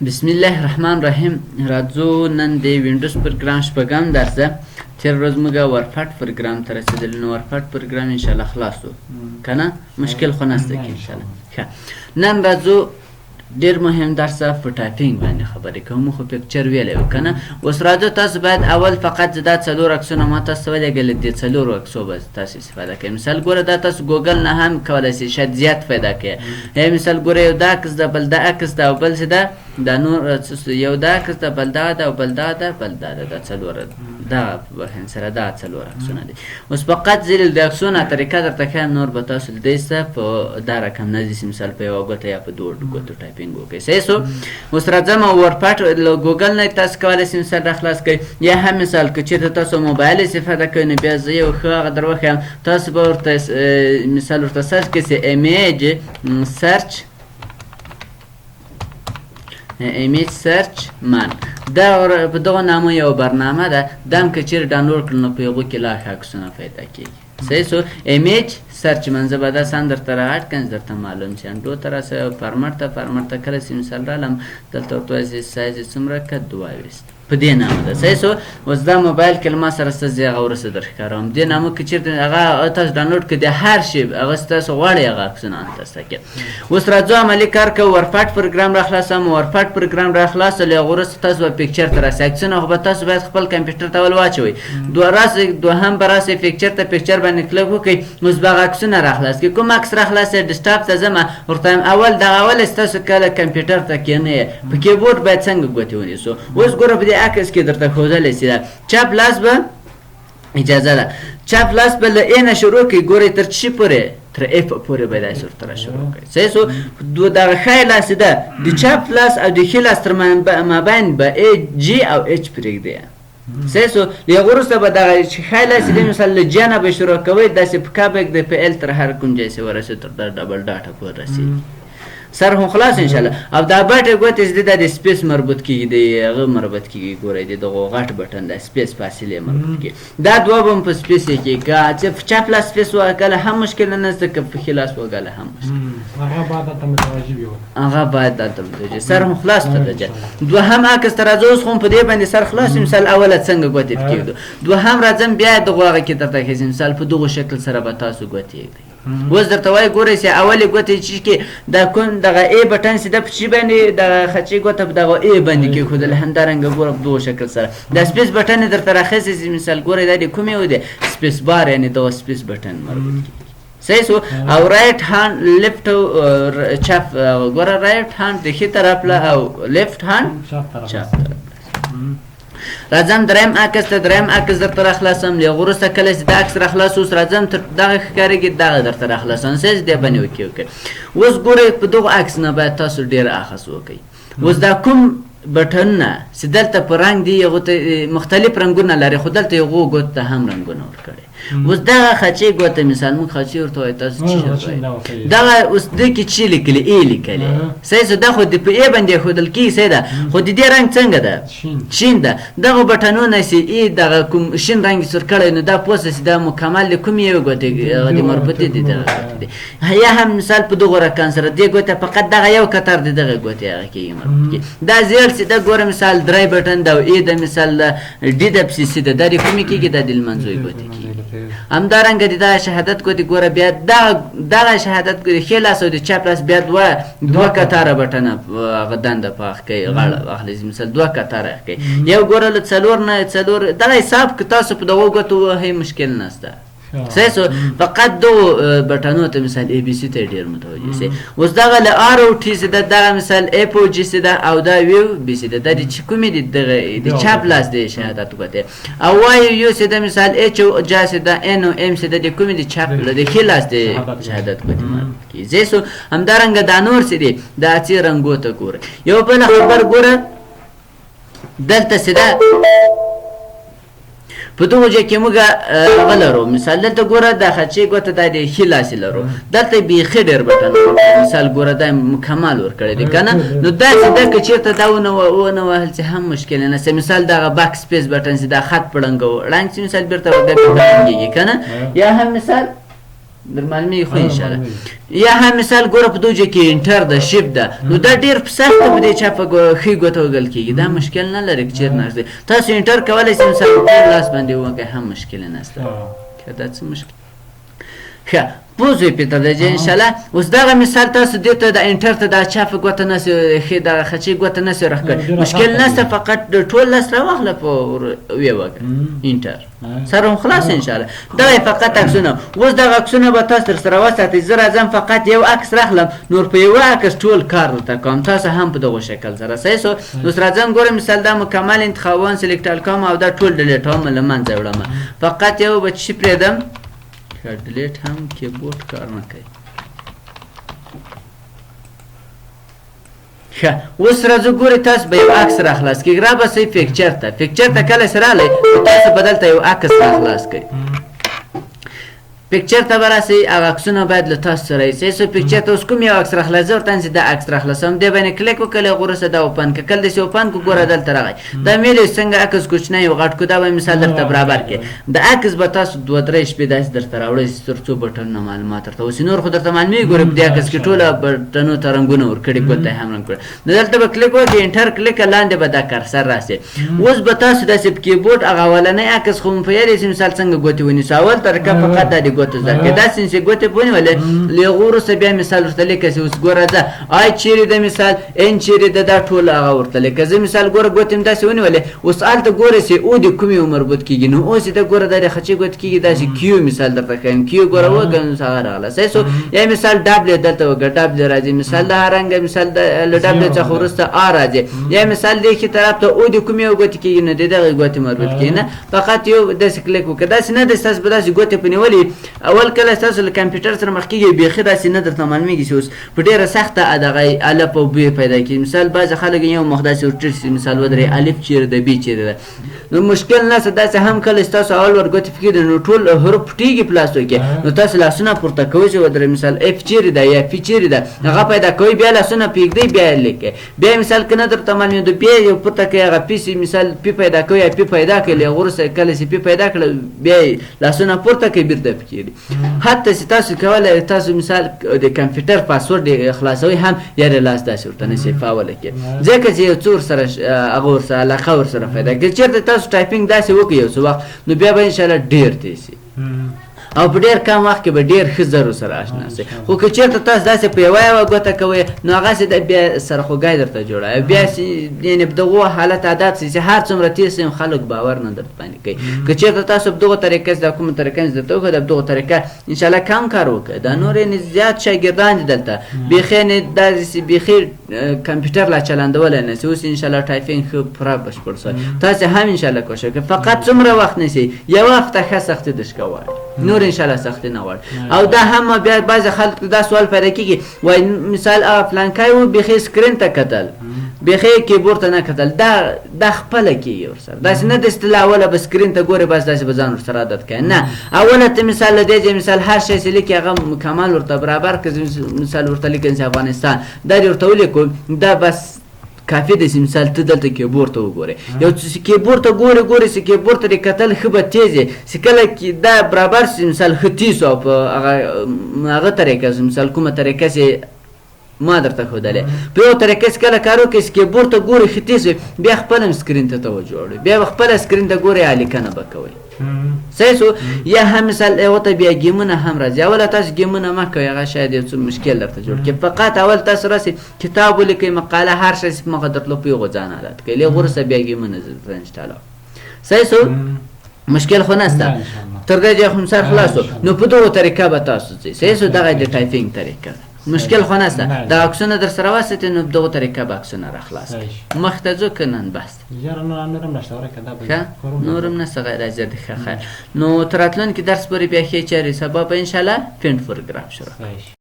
بسم الله الرحمن الرحیم. راځو نن د وینډوز پروګرام شپږم درس ده. تېره ورځ موږ ورپاټ پروګرام ته رسېدلي، نو ورپاټ پروګرام انشاءالله خلاص و که نه مشکل خو نسته کې انشاءالله. ښه، نن راځو ډېر مهم درس په ټایپینګ باندې خبرې کوو. موږ خو پکچر ویلی وو که نه. اوس راځو تاسو باید اول فقط دا څلور عکسونه ما تاسو ته ولېږل، دې څلورو عکسو به تاسو استفاده کوئ. مثال ګوره دا تاسو ګوګل نه هم کولی شئ، شاید زیات پیدا کوئ. یا مثال ګوره یو دا عکس ده، بل دا عکس ده او بل څه ده، دا نور یو دا عکس ده، بل دا ده او بل دا ده، بل دا ده. دا څلور دا بهن سره دا څلور عکسونه دي. اوس فقط زه د عکسونو طریقه درته ښیم، نور به تاسو لیدی سته په دا رقم نه دي، مثال په یوه ګوته یا په دوه ګوتو ټایپینګ وکړئ. صحیح سو. اوس راځم ورپاټ له ګوګل نه تاسو کولی شئ مثال راخلاص کړئ، یا هم مثال که چېرته تاسو موبایل استفاده کوئ نو بیا زه یو ښه هغه در وښیم. تاسو به ورته مثال ورته سرچ کړئ ایمیج سرچ من. دا په دغه نامه یو برنامه ده، دا هم که چېرې ډاونلوډ کړو نو په هغو کې لا ښه عکسونه پیدا کېږي. صحیح سو. ایمیج سرچ من. زه به دا سان درته راغټ کړم، درته معلوم شي. انډو ته راسه، فارمټ ته کله چې مثال رالم دلته ورته وایي سایز یې څومره که 22 په دې نامه ده. صحیح سو. اوس دا موبایل کې له ما سره سته، زه هغه وروسته در ښکاروم. دې نامه کې چېرته هغه تاسو ډاونلوډ کړئ، د هر شي هغه تاسو غواړئ هغه عکسونه تاسو کې. اوس راځو عملي کار کوو. ورپاټ پروګرام راخلاصوم. ورپاټ پروګرام راخلاصول، هغه وروسته تاسو به پکچر ته راسئ. عکسونه خو به تاسو باید خپل کمپیوټر ته ول واچوئ. دوهم به راسئ پکچر ته، پکچر باندې کلیک وکړئ. اوس به هغه عکسونه راخلاص کړئ. کوم عکس راخلاصئ؟ ډیسکټاپ ته ځم، ورته وایم اول دغه اول ستاسو کله کمپیوټر ته کښېنئ، په کیبورډ باید څنګه ګوتې ونیسو. اوس ګوره په دې عکس کې درته ښودلی شي ده چپ لاس به اجازه ده، چپ لاس به له ا نه شروع کړئ. ګورئ تر چی پورې؟ تر اف پورې به داسې ورته را شروع کړئ. صحیح سو. دغه ښی لاس ده، د چپ لاس او د ښي لاس تر مابین به ا جي او اچ پرېږدئ. صحیح سو. له هغه وروسته به دغه ښی لاس دی مثال له جه نه به شروع کوئ، داسې په کا به د په ال تر هر کوم ځای چې ورسېد تر دا ډبل ډاټه پورې رسېږي. سر هم خلاص انشاءالله. او دا بټ ګوتې چې د سپیس مربوط کېږي، د هغه مربوط کېږي. ګورئ د دغه غټ بټن د سپیس فاصلې مربوط کېږي. دا دوه به هم په سپیس یې کېږي. که چې په چپ لاس سپیس وکړه هم مشکل نه نشته، که په ښي لاس وکړه هم مشکل. هغه باید دلته متوجه. سر هم خلاص درجه. دوهم عکس ته راځو. اوس خو په دې باندې سر خلاص. مثال اوله څنګه ګوتې پکې ږدو. دوهم راځم بیا دغه هغه کې درته ښیي. مثال په دغه شکل سره به تاسو ګوتې ږدئ. اوس درته وایي ګورئ چې اولې ګوتې چې کې دا کوم دغه ای بټن چې ده په چی باندې دغه خچې ګوته په دغه ای باندې کېښودله، همدارنګه ګوره په دغه شکل سره دا سپیس بټن یې درته راخیستې چې مثال ګورئ دا د کومې و دی سپیس بار، یعنې دغه سپیس بټن مربوط کېږي. صحیح سو. او رایټ هاند لیفټ چپ، ګوره رایټ هاند د ښي طرف له او لیفټ هاند چپ طرف. راځم دریم عکس ته. دریم عکس درته راخلاصم. له هغه وروسته کله چې دا عکس راخلاص، اوس راځم تر دغه ښکارېږي دغه درته راخلاصوم. صحیح دې باندې وکړئ. اوس ګورئ په دغو عکس نه باید تاسو ډېر اخذ وکړئ. اوس دا کوم بټنونه چې دلته په رنګ دي، هغو ته مختلف رنګونه لري، خو دلته هغو ګوتو ته هم رنګونه ورکړئ. اوس دغه خچې ګوته مثال موږ خچې ورته وایو، تاسو چې دغه اوس دې کې چې لیکلي ای لیکلې. صحیح سو. دا خو د په ای باندې ایښودل کېږي. صحیح ده. خو د دې رنګ څنګه ده؟ شین ده. دغه بټنونه چې ای دغه کوم شین رنګ سور کړی نو دا پوسه چې دا مکمل د کومې یوې ګوتې د مربوطې دي دغه ګوتې دي. یا هم مثال په دغو رقم سره دې ګوته فقط دغه یو کتر د دغه ګوتې هغه کېږي مربوط کېږي. دا زیړ چې ده ګوره مثال درې بټن ده او ای ده مثال ډي ده پسې سي ده، دا د کومې کېږي؟ دا د لمنځوي ګوتې کېږي. همدارنګه د دغه شهادت ګوتې ګوره بیا دغه شهادت ګوتې ښي لاس او د چپ لاس بیا دوه کتاره بټنه هغه دنده په اخ کوي، غاړه اخلي مثال دوه کتاره اخ کوي. یو ګوره له څلور نه څلور دغه حساب که تاسو په دغو ګوتو وهئ مشکل نشته. صحیح سو. فقط دو بټنو ته مثال ای بي سي ته ډېر متوجه سئ. اوس دغه له آر او ټي چې ده دغه مثال اف او جي چې ده او دا ویو بي چې ده دا د چې کومې دي دغه د چپ لاس د شهادت ګوتې، او وای یو چې ده مثال اچ او جا چې ده ان او ام چې ده د کومې د چپ د ښي لاس د شهادت ګوتې مربوط کېږي. صحیح سو. همدارنګه دا نور چې دي دا چې رنګو ته ګوره. یو بل خبر ګوره دلته چې ده په دغو ځای کې موږ هغه لرو. مثال دلته ګوره دا خچې ګوته دا د ښي لاسې لرو، دلته بیخي ډېر بټن مثال ګوره دا مکمل ورکړی دی که نه. نو داسې ده که چېرته دا ونه وهل چې هم مشکل نه شته. مثال دغه باک سپیس بټن چې دا خط په ړنګوو ړنګ چې مثال بېرته دا ړنګېږي که نه. یا هم مثال در معلومه خو ان شاء الله. یا هم مثال ګوره په دوجه کې انټر ده شیپ ده نو دا ډیر سخت په دې چاپه خې ګوته وګل کېږي دا مشکل نه لري چې نشته تاسو انټر کولای شئ مثال په لاس باندې وکړئ هم مشکل نشته دا څه مشکل ښه پوزوي پیته ده چې ان شاء الله اوس دغه مثال تاسو دې ته د انټر ته دا چاپه ګوته نسی خې دا خچې ګوته نسی راخکړ مشکل نشته فقط ټول لاس راواخله په وی وکړه انټر سره خلاص ان شاء الله دا فقط عکسونه اوس دغه عکسونه به تاسو سره وساتئ زه راځم فقط یو عکس راخلم نور په یو عکس ټول کار درته کوم تاسو هم په دغه شکل سره صحیح سو اوس راځم ګورم مثال دا مکمل انتخابون سلیکټ کوم او دا ټول ډیلیټ هم له منځه وړم فقط یو بچی پرېدم ډیلیټ هم کیبورډ کار نه کوي ښه اوس راځو ګورئ تاسو به یو عکس راخلاص کړئ راباسئ پکچر ته کله چې راغلی تاسو به دلته یو عکس راخلاص کړئ پکچر ته به راسئ هغه عکسونه باید له تاسو سره یې څه پکچر ته اوس کوم یو عکس راخلاص زه ورته دا عکس راخلاصوم دې باندې کلیک وکړئ هغه وروسته دا اوپن کړه کله داسې اوپن کړو ګوره دلته راغی دا میلې څنګه عکس کوچنی او غټ کړو دا به مثال درته برابر کړي د عکس به تاسو دوه درې شپې داسې درته راوړئ تر څو بټنونه معلومات درته اوس نور خو درته معلومېږي ګورئ په دې عکس کې ټوله بټنو ته رنګونه ورکړي ګوته یې هم رنګ کړي نو دلته به کلیک وکړئ انټر کلیک لاندې به دا کرسر راسي اوس به تاسو داسې په کیبورډ هغه اولنی عکس خو مو په یاد یې مثال څنګه ګوتې ونیسو اول طریقه فقط دا د ګوتو زده کړئ داسې چې ګوتې په ونیولې له هغو وروسته بیا مثال ورته لیکئ اوس ګوره ځه آی چیرې ده مثال ان چیرې ده دا ټول هغه ورته لیکه زه مثال ګوره ګوتې مې داسې ونیولې اوس هلته ګوره چې او د کومې مربوط کېږي نو اوس یې ده ګوره دا د خچې ګوتې کېږي داسې کیو مثال درته ښیم کیو ګوره وکړه نو هغه راغله صحیح سو یا مثال ډبلې دلته وکړه ډبلې راځي مثال د هر رنګه مثال له ډبلې څخه وروسته آ راځي یا مثال دې ښي طرف ته او د کومې یو ګوتې کېږي نو د دغې ګوتې مربوط کېږي نه فقط یو داسې کلیک وکړه داسې نه ده ستاسو به داسې ګوتې په نیولې اول کله ستاسو له کمپیوټر سره مخ کېږي بیخي داسې نه درته معلومېږي چې اوس په ډېره سخته دغه الف او ب پیدا کېږي مثال بعضې خلک یو مخ داسې ورټیټ شي مثال ودرې الف چیرې ده بي چیرې ده نو مشکل نشته داسې هم کله چې تاسو اول ور ګوتې پکې ده نو ټول حروف پټېږي په لاسو کې نو تاسو لاسونه پورته کوئ چې ودرې مثال اف چیرې ده یا پي چیرې ده هغه پیدا کوئ بیا لاسونه پرېږدئ بیا یې لیکئ بیا مثال که نه درته معلومېدو بیا یو پورته کوئ هغه پي سي مثال پي پیدا کوئ یا پي پیدا کړئ له هغه وروسته کله چې پي پیدا کړه بیا یې لاسونه پورته کوئ بېرته پکېږدي حتی چې تاسو کولی تاسو مثال د کمپیوټر پاسورډ خلاصوئ هم یارې لاس داسې ورته نشئ فعاله کړي ځکه چې یو څه ورسره هغه ورسره علاقه ورسره پیدا کړي چېرته تاسو ټایپینګ داسې وکړئ یو څه وخت نو بیا به انشاءالله ډېر تېز شي او په ډېر کم وخت کې به ډېر ښه زر ورسره اشنا شئ خو که چېرته تاسو داسې په یوه یوه ګوته کوئ نو هغسې د بیا سرخوږی درته جوړوي بیا یعنې په دغو حالت عادت شئ چې هر څومره تېز شئ خلک باور نه درته باندې کوي که چېرته تاسو په دغو طریقه دا کومه طریقه مې درته وښوده په دغو طریقه انشاءالله کم کار وکړئ دا نور یعنې زیات شاګردان دي دلته بیخي یعنې داسې بیخي کمپیوټر لا چلندولی نه شي اوس انشاءالله ټایپینګ ښه پوره بشپړ شوی تاسې هم انشاءالله کوشش وکړئ فقط څومره وخت نه شي یو هفته ښه سختي دشکه غواړي نور انشاءالله سختي نه غواړي او دا هم بیا بعضې خلک دا سوال پیدا کېږي وایي مثال فلانکی و بیخي سکرین ته کتل بیخي کیبورډ ته نه کتل دا خپله کېږي ورسره داسې نه داسې ته له اوله به سکرین ته ګورې بس داسې به ځان ورسره عادت کوې نه اوله ته مثال له دې ځای مثال هر شی چې لیکي هغه مکمل ورته برابر کړه مثال ورته لیکي چې افغانستان دا دې ورته ولیکو دا بس کافي دی چې مثال ته دلته کیبورډ ته وګورې یو چې کیبورډ ته ګورې چې کیبورډ ته دې کتل ښه به تیز یې چې کله دا برابر شي مثال ښه تیز شو او په هغه طریقه مثال کومه طریقه چې ما درته ښودلې په یو طریقه چې کله کار وکړئ چې کیبورډ ته ګورې ښه تیز وي بیا خپله سکرین ته توجه وړئ بیا به خپله سکرین ته ګورئ لیکنه به کوئ صحیح سو یا هم مثال هغو ته بیا ګیمونه هم راځي اوله تاسو ګیمونه مه کوئ هغه شاید یو څه مشکل درته جوړ کړي فقط اول تاسو راسئ کتاب ولیکئ مقاله هر شی چې مخه درتلو په هغو ځان عادت کړئ له هغو وروسته بیا ګیمونه انسټالوئ صحیح سو مشکل خو نشته تر دې ځایه خو مثال خلاص شو نو په دغو طریقه به تاسو ځئ صحیح سو دغه د ټایپینګ طریقه ده مشکل خو نشته دا عکسونه در سره واستئ نو په دغو طریقه به عکسونه راخلاص کړئ مخ ته ځو که نن بس نورم نشته غیر از زیادې ښه خیر نو تر راتلونکي درس پورې بیا ښې چارې سبا به انشاءالله پینټ پروګرام شروع